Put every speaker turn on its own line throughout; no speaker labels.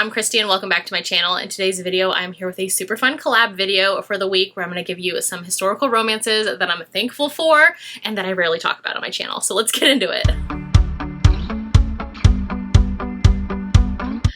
I'm Christy and welcome back to my channel. In today's video, I'm here with a super fun collab video for the week where I'm going to give you some historical romances that I'm thankful for and that I rarely talk about on my channel. So let's get into it.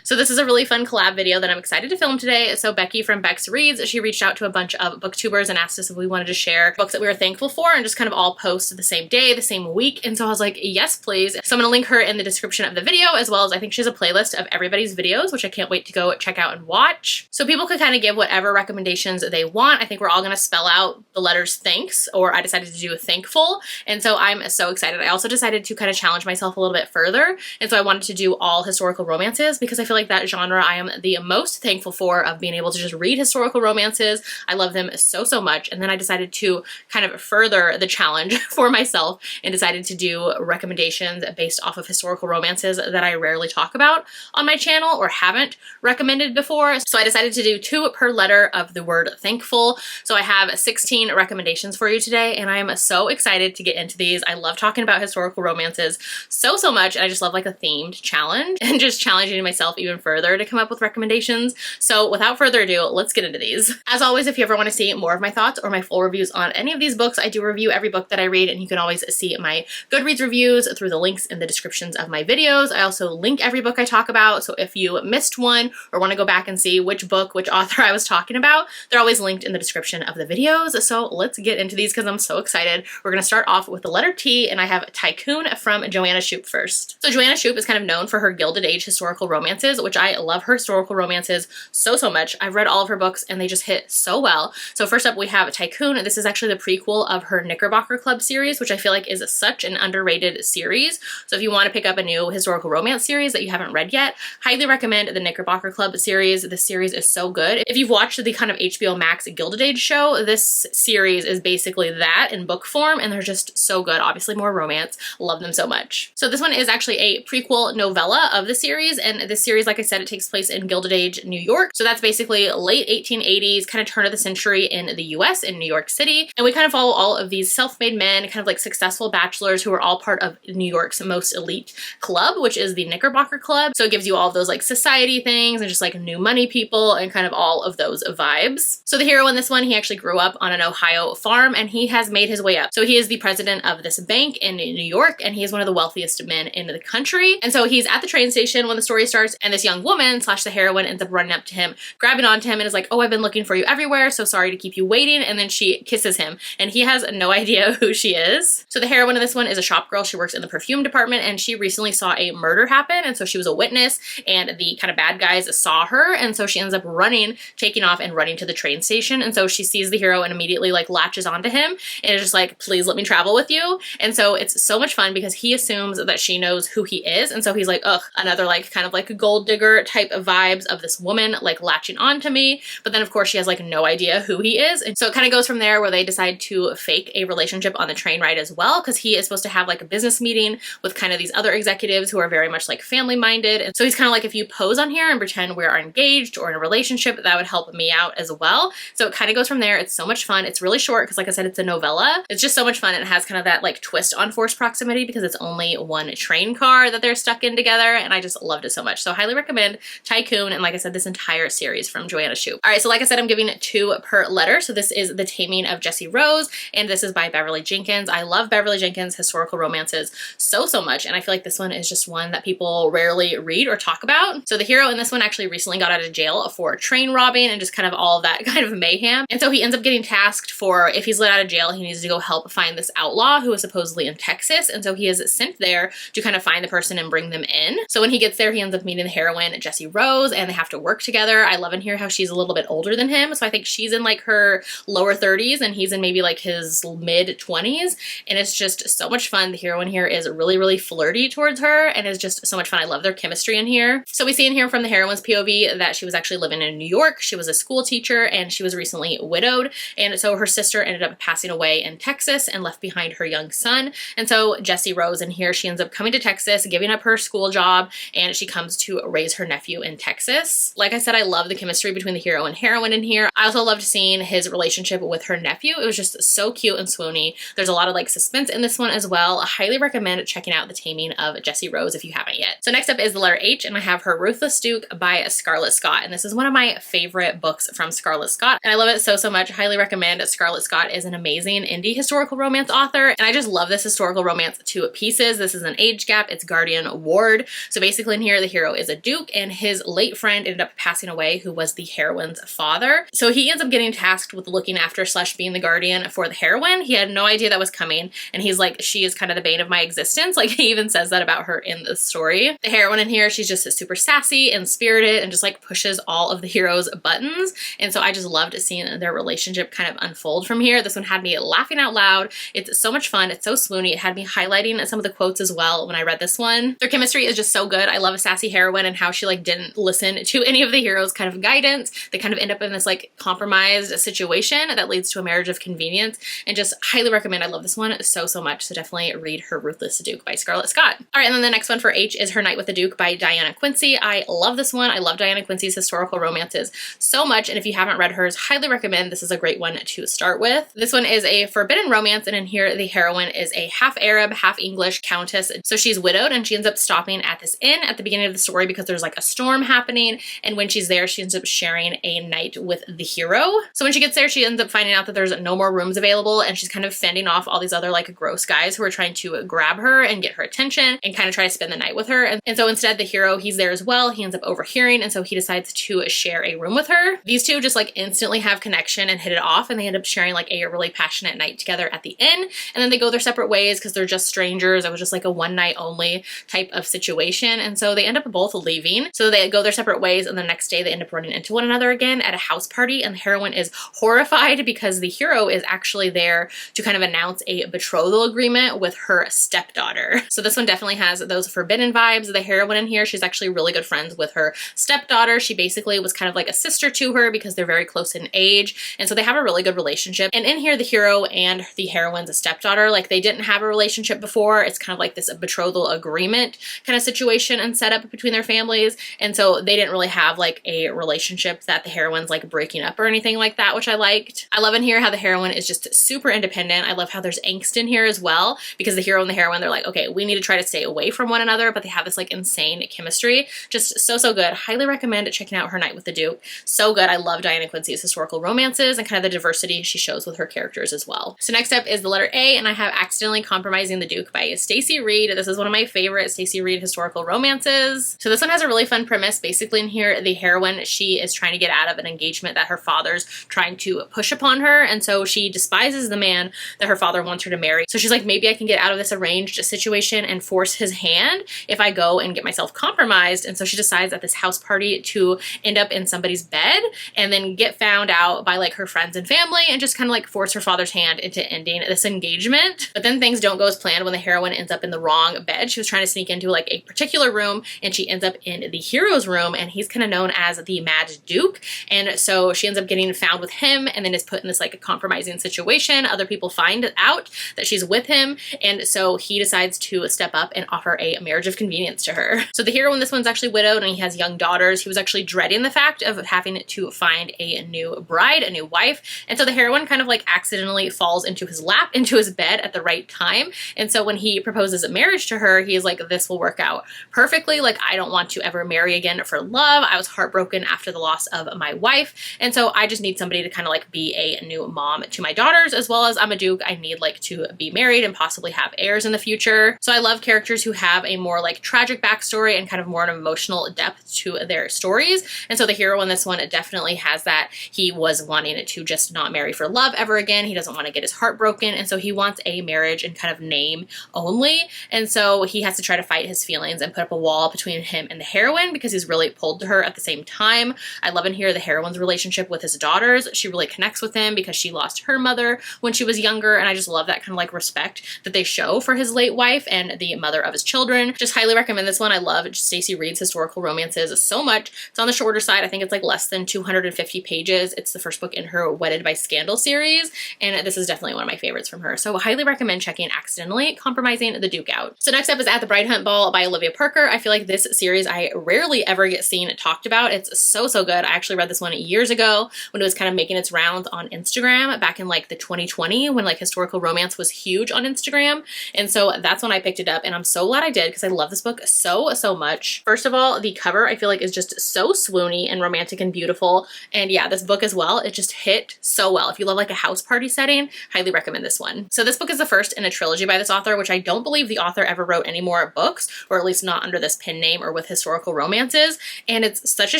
So this is a really fun collab video that I'm excited to film today. So Becky from Bex Reads, she reached out to a bunch of booktubers and asked us if we wanted to share books that we were thankful for and just kind of all post the same day, the same week. And so I was like, yes, please. So I'm gonna link her in the description of the video, as well as I think she has a playlist of everybody's videos, which I can't wait to go check out and watch. So people could kind of give whatever recommendations they want. I think we're all gonna spell out the letters thanks, or I decided to do thankful. And so I'm so excited. I also decided to kind of challenge myself a little bit further. And so I wanted to do all historical romances because I feel like that genre I am the most thankful for, of being able to just read historical romances. I love them so much. And then I decided to kind of further the challenge for myself and decided to do recommendations based off of historical romances that I rarely talk about on my channel or haven't recommended before. So I decided to do 2 per letter of the word thankful. So I have 16 recommendations for you today, and I am so excited to get into these. I love talking about historical romances so much, and I just love like a themed challenge and just challenging myself even further to come up with recommendations. So without further ado, let's get into these. As always, if you ever want to see more of my thoughts or my full reviews on any of these books, I do review every book that I read, and you can always see my Goodreads reviews through the links in the descriptions of my videos. I also link every book I talk about, so if you missed one or want to go back and see which book, which author I was talking about, they're always linked in the description of the videos. So let's get into these because I'm so excited. We're going to start off with the letter T, and I have Tycoon from Joanna Shupe first. So Joanna Shupe is kind of known for her Gilded Age historical romances, which I love her historical romances so much. I've read all of her books and they just hit so well. So first up we have Tycoon. This is actually the prequel of her Knickerbocker Club series, which I feel like is such an underrated series. So if you want to pick up a new historical romance series that you haven't read yet, highly recommend the Knickerbocker Club series. This series is so good. If you've watched the kind of HBO Max Gilded Age show, this series is basically that in book form, and they're just so good. Obviously more romance. Love them so much. So this one is actually a prequel novella of the series, and this series, like I said, it takes place in Gilded Age, New York. So that's basically late 1880s, kind of turn of the century in the US, in New York City. And we kind of follow all of these self-made men, kind of like successful bachelors who are all part of New York's most elite club, which is the Knickerbocker Club. So it gives you all of those like society things and just like new money people and kind of all of those vibes. So the hero in this one, he actually grew up on an Ohio farm and he has made his way up. So he is the president of this bank in New York, and he is one of the wealthiest men in the country. And so he's at the train station when the story starts, and this young woman / the heroine ends up running up to him, grabbing onto him, and is like, oh, I've been looking for you everywhere, so sorry to keep you waiting. And then she kisses him, and he has no idea who she is. So the heroine of this one is a shop girl. She works in the perfume department, and she recently saw a murder happen, and so she was a witness, and the kind of bad guys saw her, and so she ends up running, taking off and running to the train station. And so she sees the hero and immediately like latches onto him and is just like, please let me travel with you. And so it's so much fun because he assumes that she knows who he is, and so he's like, ugh, another like kind of like a gold digger type of vibes of this woman like latching on to me. But then of course she has like no idea who he is, and so it kind of goes from there where they decide to fake a relationship on the train ride as well, because he is supposed to have like a business meeting with kind of these other executives who are very much like family minded. And so he's kind of like, if you pose on here and pretend we are engaged or in a relationship, that would help me out as well. So it kind of goes from there. It's so much fun. It's really short because like I said, it's a novella. It's just so much fun, and it has kind of that like twist on forced proximity because it's only one train car that they're stuck in together, and I just loved it so much. So highly recommend Tycoon, and like I said, this entire series from Joanna Shupe. All right, so like I said, I'm giving 2 per letter. So this is The Taming of Jessie Rose, and this is by Beverly Jenkins. I love Beverly Jenkins' historical romances so much, and I feel like this one is just one that people rarely read or talk about. So the hero in this one actually recently got out of jail for train robbing and just kind of all of that kind of mayhem. And so he ends up getting tasked for, if he's let out of jail, he needs to go help find this outlaw who is supposedly in Texas. And so he is sent there to kind of find the person and bring them in. So when he gets there, he ends up meeting the heroine, Jessie Rose, and they have to work together. I love in here how she's a little bit older than him. So I think she's in like her lower 30s and he's in maybe like his mid 20s. And it's just so much fun. The heroine here is really flirty towards her and is just so much fun. I love their chemistry in here. So we see in here from the heroine's POV that she was actually living in New York. She was a school teacher and she was recently widowed. And so her sister ended up passing away in Texas and left behind her young son. And so Jessie Rose in here, she ends up coming to Texas, giving up her school job, and she comes to raise her nephew in Texas. Like I said, I love the chemistry between the hero and heroine in here. I also loved seeing his relationship with her nephew. It was just so cute and swoony. There's a lot of like suspense in this one as well. I highly recommend checking out The Taming of Jessie Rose if you haven't yet. So next up is the letter H, and I have Her Ruthless Duke by Scarlett Scott. And this is one of my favorite books from Scarlett Scott. And I love it so much. I highly recommend. Scarlett Scott is an amazing indie historical romance author. And I just love this historical romance to pieces. This is an age gap. It's Guardian Ward. So basically in here, the hero is a duke and his late friend ended up passing away, who was the heroine's father. So he ends up getting tasked with looking after / being the guardian for the heroine. He had no idea that was coming. And he's like, she is kind of the bane of my existence. Like he even says that about her in the story. The heroine in here, she's just super sassy and spirited and just like pushes all of the hero's buttons. And so I just loved seeing their relationship kind of unfold from here. This one had me laughing out loud. It's so much fun. It's so swoony. It had me highlighting some of the quotes as well when I read this one. Their chemistry is just so good. I love a sassy heroine and how she like didn't listen to any of the heroes' kind of guidance. They kind of end up in this like compromised situation that leads to a marriage of convenience, and just highly recommend. I love this one so much. So definitely read Her Ruthless Duke by Scarlett Scott. All right, and then the next one for H is Her Night with the Duke by Diana Quincy. I love this one. I love Diana Quincy's historical romances so much, and if you haven't read hers, highly recommend. This is a great one to start with. This one is a forbidden romance, and in here the heroine is a half Arab, half English countess. So she's widowed and she ends up stopping at this inn at the beginning of the story because there's like a storm happening, and when she's there she ends up sharing a night with the hero. So when she gets there she ends up finding out that there's no more rooms available, and she's kind of fending off all these other like gross guys who are trying to grab her and get her attention and kind of try to spend the night with her. And so instead the hero, he's there as well. He ends up overhearing, and so he decides to share a room with her. These two just like instantly have connection and hit it off, and they end up sharing like a really passionate night together at the inn, and then they go their separate ways because they're just strangers. It was just like a one night only type of situation, and so they end up both leaving. So they go their separate ways, and the next day they end up running into one another again at a house party, and the heroine is horrified because the hero is actually there to kind of announce a betrothal agreement with her stepdaughter. So this one definitely has those forbidden vibes. The heroine in here, she's actually really good friends with her stepdaughter. She basically was kind of like a sister to her because they're very close in age, and so they have a really good relationship. And in here the hero and the heroine's stepdaughter, like they didn't have a relationship before. It's kind of like this betrothal agreement kind of situation and setup between their families, and so they didn't really have like a relationship that the heroine's like breaking up or anything like that, which I liked. I love in here how the heroine is just super independent. I love how there's angst in here as well, because the hero and the heroine, they're like, okay, we need to try to stay away from one another, but they have this like insane chemistry. Just so good. Highly recommend checking out Her Night with the Duke. So good. I love Diana Quincy's historical romances and kind of the diversity she shows with her characters as well. So next up is the letter A, and I have Accidentally Compromising the Duke by Stacey Reid. This is one of my favorite Stacey Reid historical romances. So this one has a really fun premise. Basically in here, the heroine, she is trying to get out of an engagement that her father's trying to push upon her, and so she despises the man that her father wants her to marry. So she's like, maybe I can get out of this arranged situation and force his hand if I go and get myself compromised. And so she decides at this house party to end up in somebody's bed and then get found out by like her friends and family and just kind of like force her father's hand into ending this engagement. But then things don't go as planned when the heroine ends up in the wrong bed. She was trying to sneak into like a particular room, and she ends up in the hero's room, and he's kind of known as the Mad Duke. And so she ends up getting found with him and then is put in this like a compromising situation. Other people find out that she's with him, and so he decides to step up and offer a marriage of convenience to her. So the hero in this one's actually widowed and he has young daughters. He was actually dreading the fact of having to find a new bride, a new wife, and so the heroine kind of like accidentally falls into his lap, into his bed at the right time. And so when he proposes a marriage to her, he's like, this will work out perfectly. Like, I don't want to ever marry again for love. I was heartbroken after the loss of my wife, and so I just need somebody to kind of like be a new mom to my daughters, as well as I'm a duke. I need like to be married and possibly have heirs in the future. So I love characters who have a more like tragic backstory and kind of more an emotional depth to their stories. And so the hero in this one definitely has that. He was wanting to just not marry for love ever again. He doesn't want to get his heart broken, and so he wants a marriage in kind of name only. And so he has to try to fight his feelings and put up a wall between him and the heroine because he's really pulled to her at the same time. I love in here the heroine's relationship with his daughters. She really connects with him because she lost her mother when she was younger, and I just love that kind of like respect that they show for his late wife and the mother of his children. Just highly recommend this one. I love Stacey Reid's historical romances so much. It's on the shorter side. I think it's like less than 250 pages. It's the first book in her Wedded by Scandal series, and this is definitely one of my favorites from her. So highly recommend checking Accidentally Compromising the Duke out. So next up is At the Bride Hunt Ball by Olivia Parker. I feel like this series series I rarely ever get seen talked about. It's so good. I actually read this one years ago when it was kind of making its rounds on Instagram back in like the 2020 when like historical romance was huge on Instagram. And so that's when I picked it up, and I'm so glad I did because I love this book so much. First of all, the cover I feel like is just so swoony and romantic and beautiful. And yeah, this book as well, it just hit so well. If you love like a house party setting, highly recommend this one. So this book is the first in a trilogy by this author, which I don't believe the author ever wrote any more books, or at least not under this pen name or with historical romances. And it's such a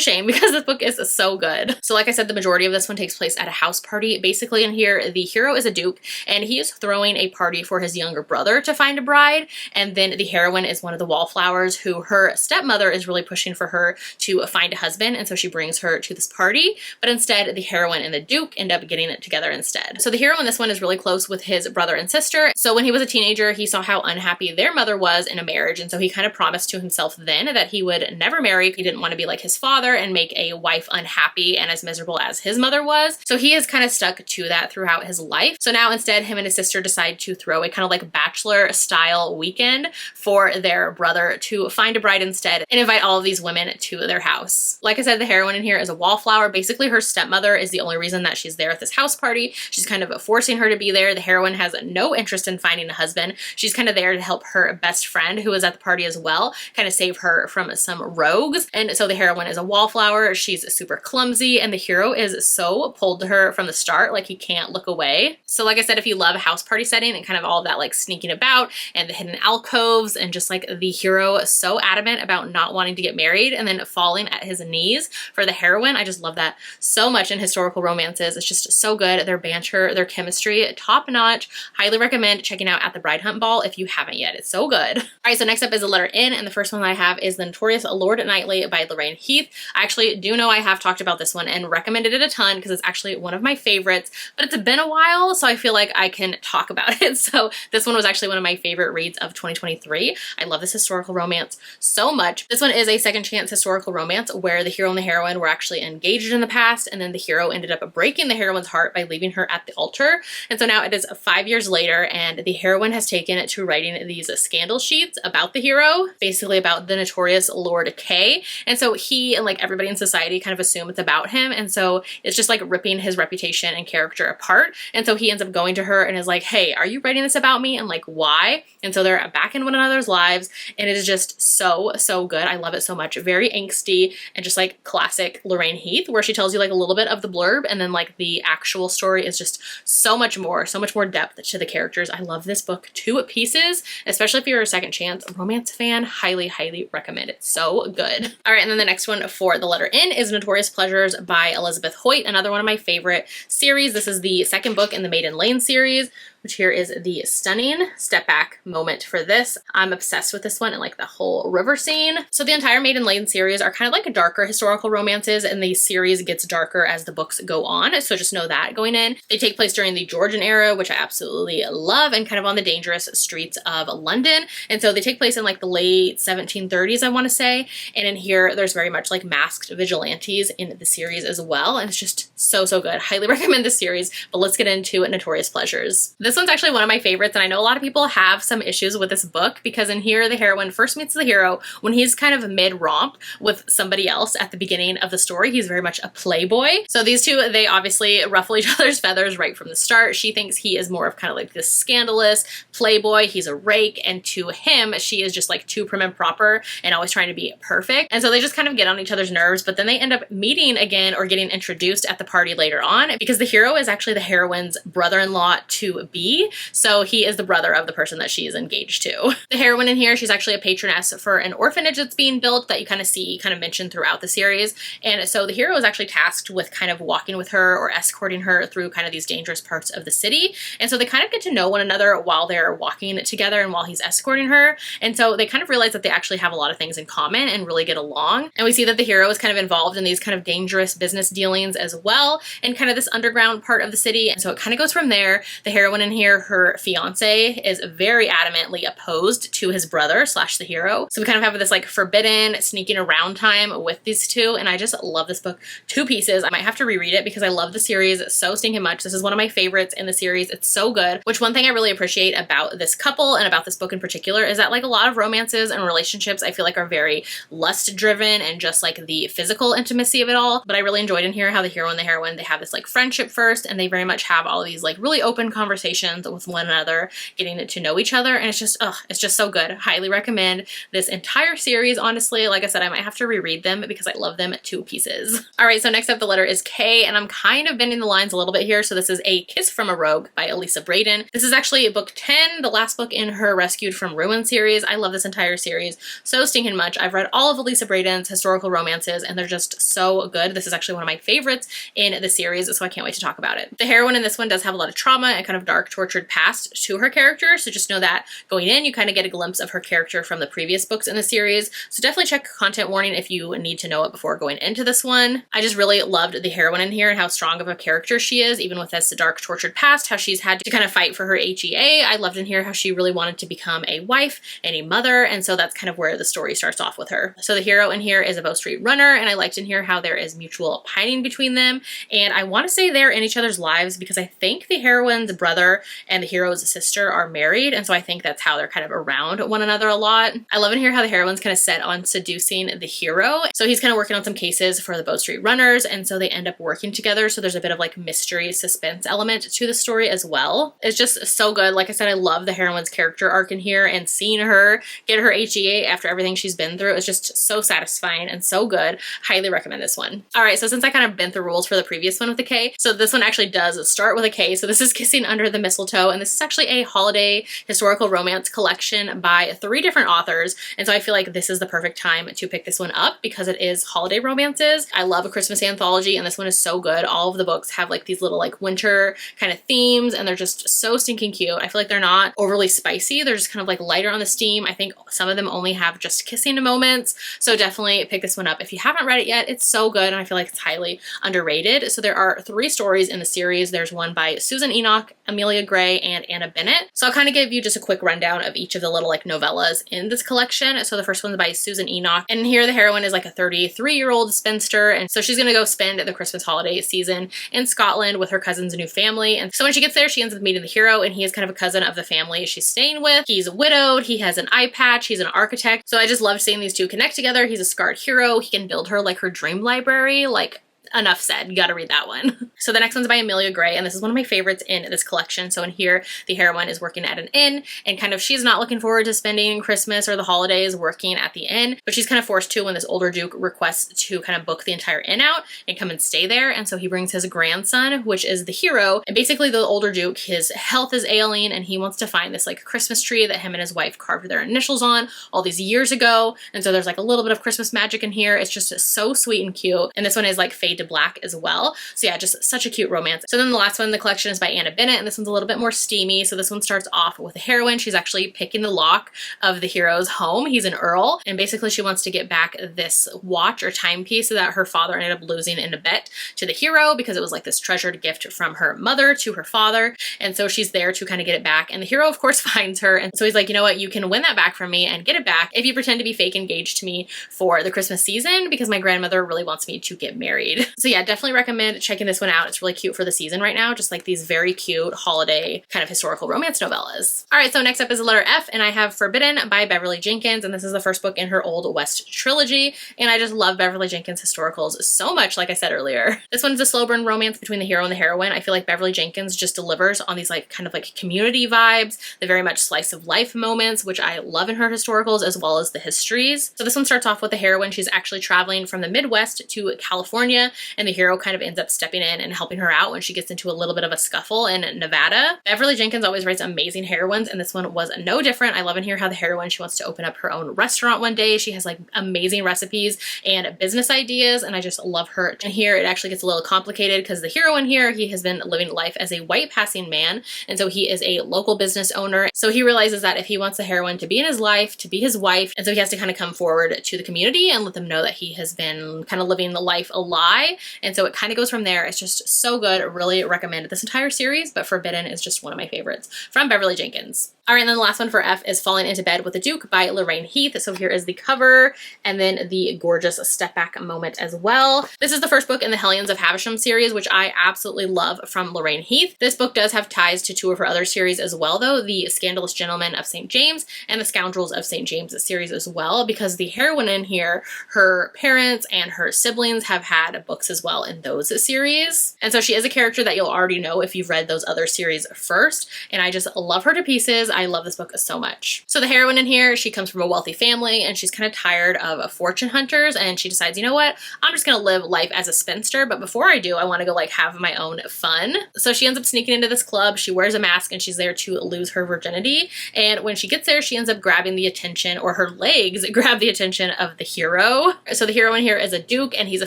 shame because this book is so good. So like I said, the majority of this one takes place at a house party. Basically in here, the hero is a duke and he is throwing a party for his younger brother to find a bride. And then the heroine is one of the wallflowers who her stepmother is really pushing for her to find a husband. And so she brings her to this party, but instead the heroine and the duke end up getting it together instead. So the hero in this one is really close with his brother and sister. So when he was a teenager, he saw how unhappy their mother was in a marriage. And so he kind of promised to himself then that he would never marry. He didn't want to be like his father and make a wife unhappy and as miserable as his mother was. So he has kind of stuck to that throughout his life. So now instead, him and his sister decide to throw a kind of like bachelor style weekend for their brother to find a bride instead and invite all of these women to their house. Like I said, the heroine in here is a wallflower. Basically, her stepmother is the only reason that she's there at this house party. She's kind of forcing her to be there. The heroine has no interest in finding a husband. She's kind of there to help her best friend who is at the party as well, kind of save her from some rogues. And so the heroine is a wallflower. She's super clumsy and the hero is so pulled to her from the start, like he can't look away. So like I said, if you love a house party setting and kind of all of that like sneaking about and the hidden alcoves and just like the hero so adamant about not wanting to get married and then falling at his knees for the heroine, I just love that so much in historical romances. It's just so good. Their banter, their chemistry, top notch. Highly recommend checking out At the Bride Hunt Ball if you haven't yet. It's so good. All right, so next up is The Letter N, and the first one that I have is The Notorious Lord Knightley by Lorraine Heath. I actually do know I have talked about this one and recommended it a ton because it's actually one of my favorites, but it's been a while, so I feel like I can talk about it. So this one was actually one of my favorite reads of 2023. I love this historical romance so much. This one is a second chance historical romance where the hero and the heroine were actually engaged in the past, and then the hero ended up breaking the heroine's heart by leaving her at the altar. And so now it is 5 years later, and the heroine has taken to writing these scandal sheets about the hero, basically about the notorious Lord K. And so he and like everybody in society kind of assume it's about him, and so it's just like ripping his reputation and character apart. And so he ends up going to her and is like, hey, are you writing this about me? And like, why? And so they're back in one another's lives, and it is just so good. I love it so much. Very angsty and just like classic Lorraine Heath, where she tells you like a little bit of the blurb and then like the actual story is just so much more depth to the characters. I love this book to pieces, especially if you're a second chance romance fan. Highly recommend it. So good. All right, and then the next one for The Letter N is Notorious Pleasures by Elizabeth Hoyt, another one of my favorite series. This is the second book in the Maiden Lane series, which here is the stunning step back moment for this. I'm obsessed with this one and like the whole river scene. So the entire Maiden Lane series are kind of like darker historical romances, and the series gets darker as the books go on. So just know that going in. They take place during the Georgian era, which I absolutely love, and kind of on the dangerous streets of London. And so they take place in like the late 1730s, I want to say. And in here, there's very much like masked vigilantes in the series as well. And it's just so good. Highly recommend this series, but let's get into Notorious Pleasures. This one's actually one of my favorites, and I know a lot of people have some issues with this book because in here the heroine first meets the hero when he's kind of mid-romp with somebody else at the beginning of the story. He's very much a playboy. So these two, they obviously ruffle each other's feathers right from the start. She thinks he is more of kind of like this scandalous playboy. He's a rake, and to him, she is just like too prim and proper and always trying to be perfect. And so they just kind of get on each other's nerves, but then they end up meeting again or getting introduced at the party later on because the hero is actually the heroine's brother-in-law to be. So he is the brother of the person that she is engaged to. The heroine in here, she's actually a patroness for an orphanage that's being built that you kind of see mentioned throughout the series. And so the hero is actually tasked with kind of walking with her or escorting her through kind of these dangerous parts of the city. And so they kind of get to know one another while they're walking together and while he's escorting her. And so they kind of realize that they actually have a lot of things in common and really get along. And we see that the hero is kind of involved in these kind of dangerous business dealings as well, and kind of this underground part of the city. And so it kind of goes from there. The heroine in here, her fiance is very adamantly opposed to his brother slash the hero. So we kind of have this like forbidden sneaking around time with these two, and I just love this book to pieces. I might have to reread it because I love the series so stinking much. This is one of my favorites in the series. It's so good. Which one thing I really appreciate about this couple and about this book in particular is that like a lot of romances and relationships I feel like are very lust driven and just like the physical intimacy of it all. But I really enjoyed in here how the hero and the heroine, they have this like friendship first, and they very much have all these like really open conversations with one another, getting to know each other, and it's just so good. Highly recommend this entire series, honestly. Like I said, I might have to reread them because I love them to pieces. All right, so next up the letter is K, and I'm kind of bending the lines a little bit here. So this is A Kiss from a Rogue by Elisa Braden. This is actually book 10, the last book in her Rescued from Ruin series. I love this entire series so stinking much. I've read all of Elisa Braden's historical romances, and they're just so good. This is actually one of my favorites in the series, so I can't wait to talk about it. The heroine in this one does have a lot of trauma and kind of dark, tortured past to her character, so just know that going in, you kind of get a glimpse of her character from the previous books in the series. So definitely check content warning if you need to know it before going into this one. I just really loved the heroine in here and how strong of a character she is, even with this dark, tortured past, how she's had to kind of fight for her HEA. I loved in here how she really wanted to become a wife and a mother, and so that's kind of where the story starts off with her. So the hero in here is a Bow Street runner, and I liked in here how there is mutual pining between them, and I want to say they're in each other's lives because I think the heroine's brother and the hero's sister are married, and so I think that's how they're kind of around one another a lot. I love in here how the heroine's kind of set on seducing the hero, so he's kind of working on some cases for the Bow Street runners, and so they end up working together, so there's a bit of like mystery suspense element to the story as well. It's just so good. Like I said, I love the heroine's character arc in here, and seeing her get her HEA after everything she's been through is just so satisfying and so good. Highly recommend this one. All right, so since I kind of bent the rules for the previous one with the K, so this one actually does start with a K. So this is Kissing Under the Mistletoe, and this is actually a holiday historical romance collection by 3 different authors, and so I feel like this is the perfect time to pick this one up because it is holiday romances. I love a Christmas anthology, and this one is so good. All of the books have like these little like winter kind of themes, and they're just so stinking cute. I feel like they're not overly spicy. They're just kind of like lighter on the steam. I think some of them only have just kissing moments, so definitely pick this one up. If you haven't read it yet, it's so good, and I feel like it's highly underrated. So there are 3 stories in the series. There's one by Susan Enoch, Amelia Gray, and Anna Bennett. So I'll kind of give you just a quick rundown of each of the little like novellas in this collection. So the first one's by Susan Enoch, and here the heroine is like a 33-year-old spinster, and so she's gonna go spend the Christmas holiday season in Scotland with her cousin's new family. And so when she gets there, she ends up meeting the hero, and he is kind of a cousin of the family she's staying with. He's widowed, he has an eye patch, he's an architect. So I just loved seeing these two connect together. He's a scarred hero. He can build her like her dream library. Like, enough said, you gotta read that one. So the next one's by Amelia Gray, and this is one of my favorites in this collection. So in here, the heroine is working at an inn, and kind of she's not looking forward to spending Christmas or the holidays working at the inn, but she's kind of forced to when this older duke requests to kind of book the entire inn out and come and stay there. And so he brings his grandson, which is the hero, and basically the older duke, his health is ailing, and he wants to find this like Christmas tree that him and his wife carved their initials on all these years ago. And so there's like a little bit of Christmas magic in here. It's just so sweet and cute, and this one is like fade to black as well. So yeah, just such a cute romance. So then the last one in the collection is by Anna Bennett, and this one's a little bit more steamy. So this one starts off with the heroine. She's actually picking the lock of the hero's home. He's an earl, and basically she wants to get back this watch or timepiece that her father ended up losing in a bet to the hero because it was like this treasured gift from her mother to her father. And so she's there to kind of get it back, and the hero of course finds her, and so he's like, you know what, you can win that back from me and get it back if you pretend to be fake engaged to me for the Christmas season because my grandmother really wants me to get married. So yeah, definitely recommend checking this one out. It's really cute for the season right now, just like these very cute holiday kind of historical romance novellas. All right, so next up is the letter F, and I have Forbidden by Beverly Jenkins, and this is the first book in her Old West trilogy, and I just love Beverly Jenkins historicals so much, like I said earlier. This one's a slow burn romance between the hero and the heroine. I feel like Beverly Jenkins just delivers on these like kind of like community vibes, the very much slice of life moments, which I love in her historicals, as well as the histories. So this one starts off with the heroine. She's actually traveling from the Midwest to California, and the hero kind of ends up stepping in and helping her out when she gets into a little bit of a scuffle in Nevada. Beverly Jenkins always writes amazing heroines, and this one was no different. I love in here how the heroine, she wants to open up her own restaurant one day. She has like amazing recipes and business ideas, and I just love her. And here it actually gets a little complicated because the hero in here, he has been living life as a white passing man, and so he is a local business owner. So he realizes that if he wants the heroine to be in his life, to be his wife, and so he has to kind of come forward to the community and let them know that he has been kind of living the life a lie spy. And so it kind of goes from there. It's just so good. Really recommend this entire series, but Forbidden is just one of my favorites from Beverly Jenkins. All right, and then the last one for F is Falling into Bed with the Duke by Lorraine Heath. So here is the cover and then the gorgeous step back moment as well. This is the first book in the Hellions of Havisham series, which I absolutely love from Lorraine Heath. This book does have ties to two of her other series as well, though, the Scandalous Gentlemen of St. James and the Scoundrels of St. James series as well, because the heroine in here, her parents and her siblings have had books as well in those series. And so she is a character that you'll already know if you've read those other series first, and I just love her to pieces. I love this book so much. So the heroine in here, she comes from a wealthy family and she's kind of tired of fortune hunters, and she decides, you know what, I'm just gonna live life as a spinster, but before I do, I want to go like have my own fun. So she ends up sneaking into this club. She wears a mask and she's there to lose her virginity, and when she gets there, she ends up grabbing the attention, or her legs grab the attention of the hero. So the hero in here is a duke and he's a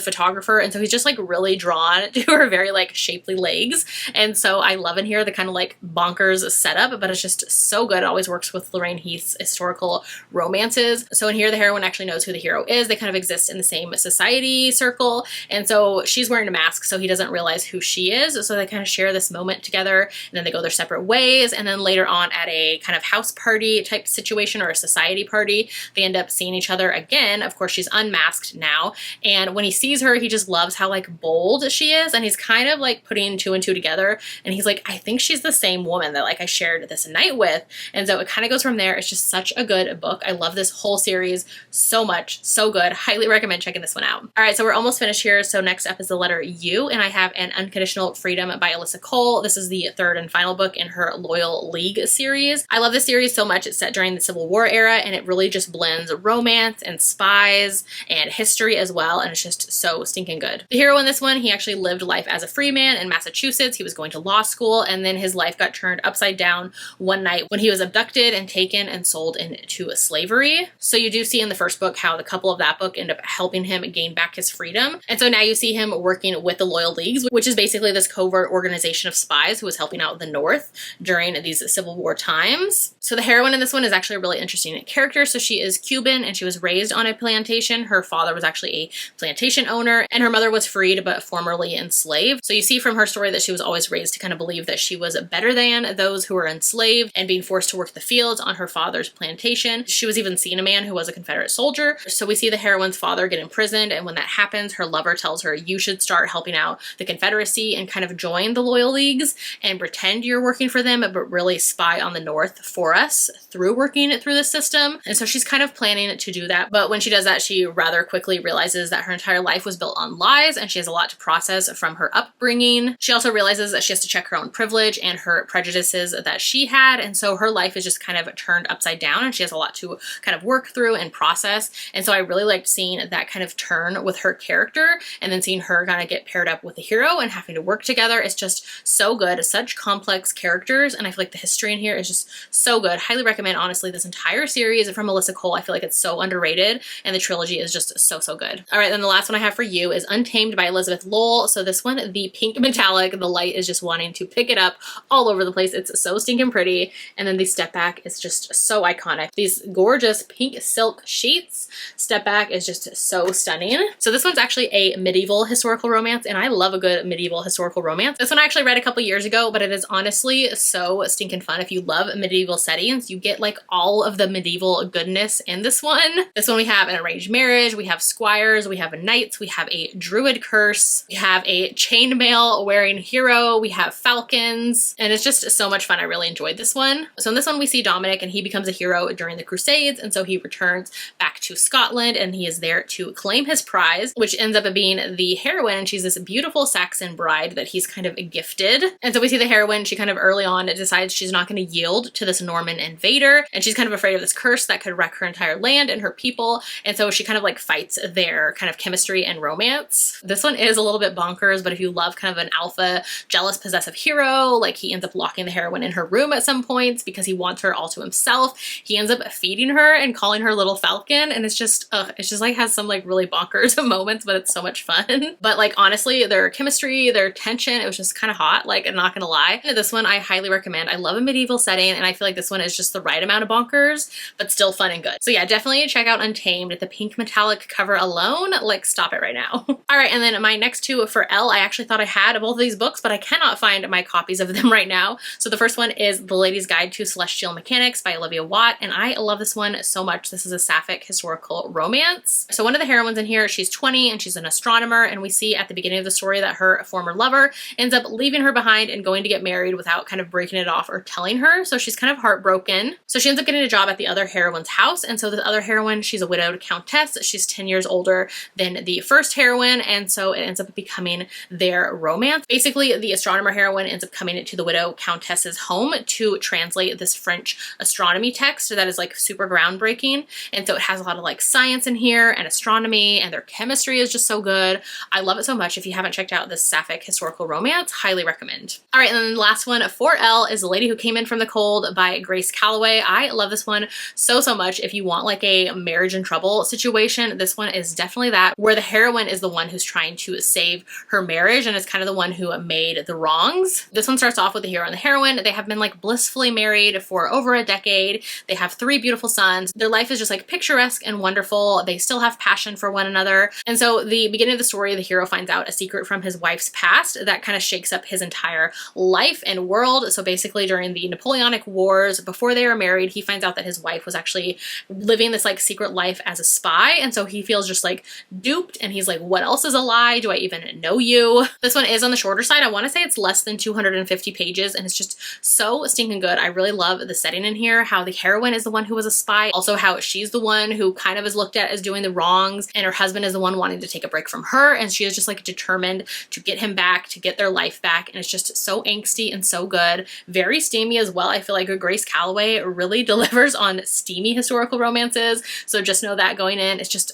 photographer, and so he's just like really drawn to her very like shapely legs. And so I love in here the kind of like bonkers setup, but it's just so good. It always works with Lorraine Heath's historical romances. So in here, the heroine actually knows who the hero is. They kind of exist in the same society circle, and so she's wearing a mask, so he doesn't realize who she is. So they kind of share this moment together, and then they go their separate ways. And then later on, at a kind of house party type situation or a society party, they end up seeing each other again. Of course, she's unmasked now, and when he sees her, he just loves how like bold she is, and he's kind of like putting two and two together, and he's like, I think she's the same woman that like I shared this night with. And so it kind of goes from there. It's just such a good book. I love this whole series so much. So good. Highly recommend checking this one out. All right, so we're almost finished here. So next up is the letter U, and I have An Unconditional Freedom by Alyssa Cole. This is the third and final book in her Loyal League series. I love this series so much. It's set during the Civil War era, and it really just blends romance and spies and history as well, and it's just so stinking good. The hero in this one, he actually lived life as a free man in Massachusetts. He was going to law school, and then his life got turned upside down one night when he was abducted and taken and sold into slavery. So you do see in the first book how the couple of that book end up helping him gain back his freedom. And so now you see him working with the Loyal Leagues, which is basically this covert organization of spies who was helping out the North during these Civil War times. So the heroine in this one is actually a really interesting character. So she is Cuban and she was raised on a plantation. Her father was actually a plantation owner and her mother was freed but formerly enslaved. So you see from her story that she was always raised to kind of believe that she was better than those who were enslaved and being forced to work the fields on her father's plantation. She was even seen a man who was a Confederate soldier. So we see the heroine's father get imprisoned, and when that happens, her lover tells her, you should start helping out the Confederacy and kind of join the Loyal Leagues and pretend you're working for them, but really spy on the North for us through working through the system. And so she's kind of planning to do that. But when she does that, she rather quickly realizes that her entire life was built on lies and she has a lot to process from her upbringing. She also realizes that she has to check her own privilege and her prejudices that she had. And so her life is just kind of turned upside down and she has a lot to kind of work through and process. And so I really liked seeing that kind of turn with her character, and then seeing her kind of get paired up with the hero and having to work together. It's just so good. Such complex characters, and I feel like the history in here is just so good. Highly recommend, honestly, this entire series from Alyssa Cole. I feel like it's so underrated, and the trilogy is just so good. All right, then the last one I have for you is Untamed by Elizabeth Lowell. So this one, the pink metallic, the light is just wanting to pick it up all over the place. It's so stinking pretty, and then the step back is just so iconic. These gorgeous pink silk sheets. Step back is just so stunning. So this one's actually a medieval historical romance, and I love a good medieval historical romance. This one I actually read a couple years ago, but it is honestly so stinking fun. If you love medieval settings, you get like all of the medieval goodness in this one. This one we have an arranged marriage, we have squires, we have knights, we have a druid curse, we have a chainmail wearing hero, we have falcons, and it's just so much fun. I really enjoyed this one. So in this one we see Dominic, and he becomes a hero during the Crusades, and so he returns back to Scotland and he is there to claim his prize, which ends up being the heroine, and she's this beautiful Saxon bride that he's kind of gifted. And so we see the heroine, she kind of early on decides she's not going to yield to this Norman invader, and she's kind of afraid of this curse that could wreck her entire land and her people, and so she kind of like fights their kind of chemistry and romance. This one is a little bit bonkers, but if you love kind of an alpha, jealous, possessive hero, like he ends up locking the heroine in her room at some point, points because he wants her all to himself. He ends up feeding her and calling her little falcon, and it's just like has some like really bonkers moments, but it's so much fun. But like honestly, their chemistry, their tension, it was just kind of hot, like I'm not gonna lie. This one I highly recommend. I love a medieval setting, and I feel like this one is just the right amount of bonkers, but still fun and good. So yeah, definitely check out Untamed. The pink metallic cover alone, like stop it right now. All right, and then my next two for Elle, I actually thought I had both of these books, but I cannot find my copies of them right now. So the first one is The Lady's Guide to Celestial Mechanics by Olivia Watt, and I love this one so much. This is a sapphic historical romance. So one of the heroines in here, she's 20 and she's an astronomer, and we see at the beginning of the story that her former lover ends up leaving her behind and going to get married without kind of breaking it off or telling her. So she's kind of heartbroken. So she ends up getting a job at the other heroine's house, and so the other heroine, she's a widowed countess. She's 10 years older than the first heroine, and so it ends up becoming their romance. Basically, the astronomer heroine ends up coming to the widow countess's home to translate this French astronomy text that is like super groundbreaking, and so it has a lot of like science in here and astronomy, and their chemistry is just so good. I love it so much. If you haven't checked out this sapphic historical romance, highly recommend. All right, and then the last one for Elle is The Lady Who Came in from the Cold by Grace Calloway. I love this one so much. If you want like a marriage in trouble situation, this one is definitely that, where the heroine is the one who's trying to save her marriage and is kind of the one who made the wrongs. This one starts off with the hero and the heroine. They have been like blissfully married for over a decade. They have 3 beautiful sons. Their life is just like picturesque and wonderful. They still have passion for one another. And so the beginning of the story, the hero finds out a secret from his wife's past that kind of shakes up his entire life and world. So basically during the Napoleonic Wars, before they were married, he finds out that his wife was actually living this like secret life as a spy. And so he feels just like duped, and he's like, what else is a lie? Do I even know you? This one is on the shorter side. I want to say it's less than 250 pages, and it's just so stinking good. I really love the setting in here, how the heroine is the one who was a spy, also how she's the one who kind of is looked at as doing the wrongs, and her husband is the one wanting to take a break from her, and she is just like determined to get him back, to get their life back, and it's just so angsty and so good. Very steamy as well. I feel like Grace Calloway really delivers on steamy historical romances, so just know that going in. It's just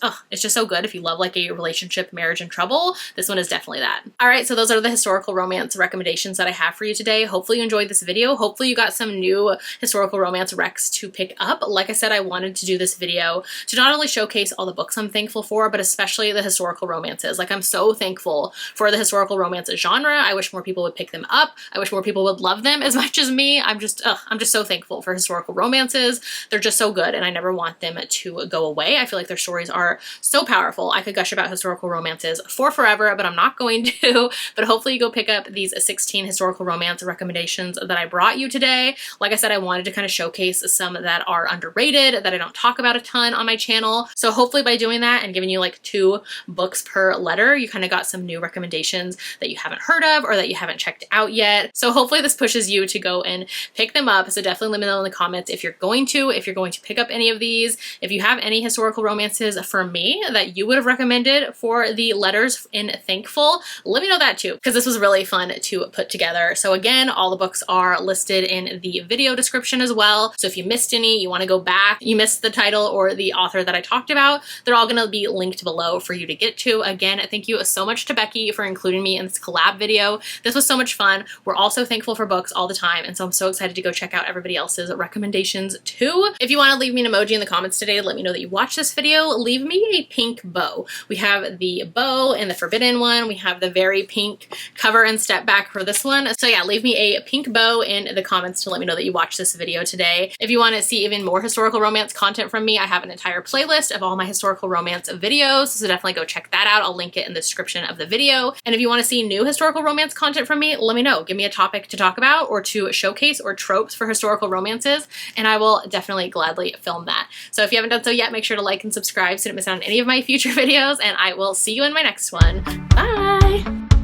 so good. If you love like a relationship, marriage, and trouble, this one is definitely that. All right, so those are the historical romance recommendations that I have for you today. Hopefully you enjoyed this video. Hopefully you got some new historical romance recs to pick up. Like I said, I wanted to do this video to not only showcase all the books I'm thankful for, but especially the historical romances. Like I'm so thankful for the historical romance genre. I wish more people would pick them up. I wish more people would love them as much as me. I'm just so thankful for historical romances. They're just so good, and I never want them to go away. I feel like their stories are so powerful. I could gush about historical romances for forever, but I'm not going to. But hopefully you go pick up these 16 historical romance recommendations that I brought you today. Like I said, I wanted to kind of showcase some that are underrated, that I don't talk about a ton on my channel. So hopefully by doing that and giving you like 2 books per letter, you kind of got some new recommendations that you haven't heard of or that you haven't checked out yet. So hopefully this pushes you to go and pick them up. So definitely let me know in the comments if you're going to pick up any of these. If you have any historical romances for me that you would have recommended for the letters in Thankful, let me know that too, because this was really fun to put together. So again, all the books are listed in the video description as well. So if you missed any, you want to go back, you missed the title or the author that I talked about, they're all going to be linked below for you to get to. Again, thank you so much to Becky for including me in this collab video. This was so much fun. We're also thankful for books all the time, and so I'm so excited to go check out everybody else's recommendations too. If you want to leave me an emoji in the comments today, let me know that you watched this video. Leave me a pink bow. We have the bow and the forbidden one. We have the very pink cover and step back for this one. So yeah, leave me a pink bow in the comments to let me know that you watched this video today. If you want to see even more historical romance content from me, I have an entire playlist of all my historical romance videos, so definitely go check that out. I'll link it in the description of the video. And if you want to see new historical romance content from me, let me know. Give me a topic to talk about or to showcase or tropes for historical romances, and I will definitely gladly film that. So if you haven't done so yet, make sure to like and subscribe so you don't miss out on any of my future videos, and I will see you in my next one. Bye!